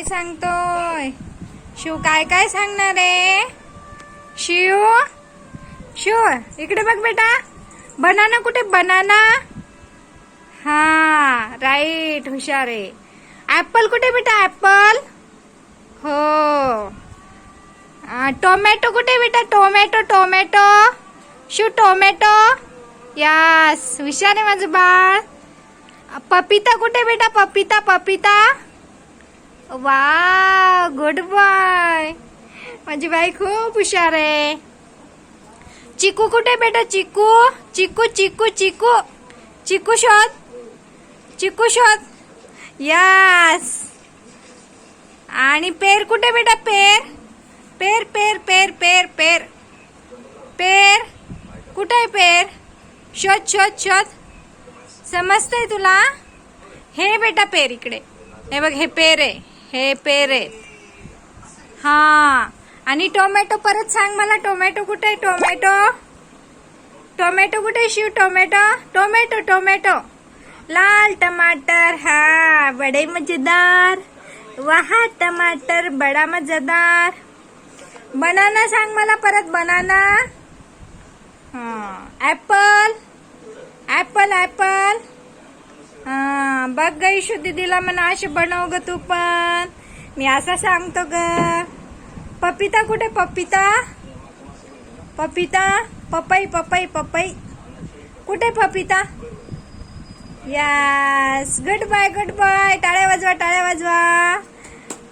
काय सांगतोय शिव? काय काय सांगणार आहे शिव? शिव इकडे बघ बेटा. बनाना कुठे? बनाना. हा राईट, हुशार आहे. ऍपल कुठे बेटा? ऍपल. हो. टोमॅटो कुठे बेटा? Tomato. Tomato. Shiv tomato. Yes, हुशार आहे माझं बाळ. पपिता कुठे बेटा? पपिता. पपिता. वा, गुड बॉय. माझी बाई खूप हुशार आहे. चिकू कुठे बेटा? चिकू. चिकू. चिकू. चिकू. चिकू शोध. चिकू शोध. यस. आणि पेर कुठे बेटा? पेर. पेर. पेर. पेर. पेर. पेर. पेर कुठे आहे? पेर शोध. शोध. शोध. समजतंय तुला? हे बेटा पेर इकडे. हे बघ, हे पेर आहे. हे पेर आहे. हा. आणि टोमॅटो परत सांग मला. टोमॅटो कुठे आहे? टोमॅटो. टोमॅटो कुठे शिव? टोमॅटो. टोमॅटो. टोमॅटो. लाल टमाटर. हा, बड़े मजेदार. वहा टमाटर बड़ा मजेदार. बनाना सांग मला परत. बनाना. हा. ऍपल. ऍपल. ऍपल. हा, बघ ग इशू दीदीला म्हणा असे बनव ग तू पण. मी असा सांगतो ग. पपिता कुठे? पपिता. पपिता. पपई. पपई. पपई कुठे? पपिता. Yes, good bye. Good bye. टाळ्या वाजवा. टाळ्या वाजवा.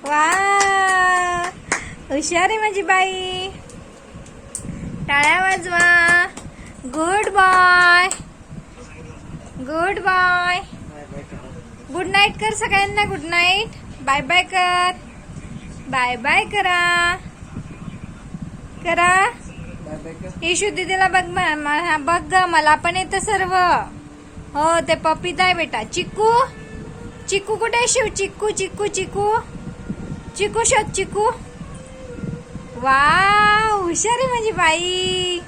वा, हुशार आहे माझी बाई. टाळ्या वाजवा. Good bye. Good bye. Good night कर सगळ्यांना. Good night. बाय बाय कर. बाय बाय करा. करा. इशू दीदीला बघ. बघ ग, मला पण येतं सर्व. हो, ते पपिता आहे बेटा. चिकू. चिकू कुठे शिव? चिकू. चिकू. चिकू. चिकू शोध. चिकू. वा, हुशार आहे माझी बाई.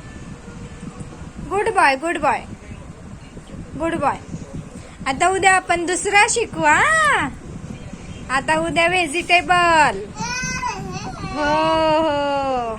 Good boy. Good boy. Good boy. आता उद्या आपण दुसरा शिकू. हा, आता उद्या व्हेजिटेबल. हो हो.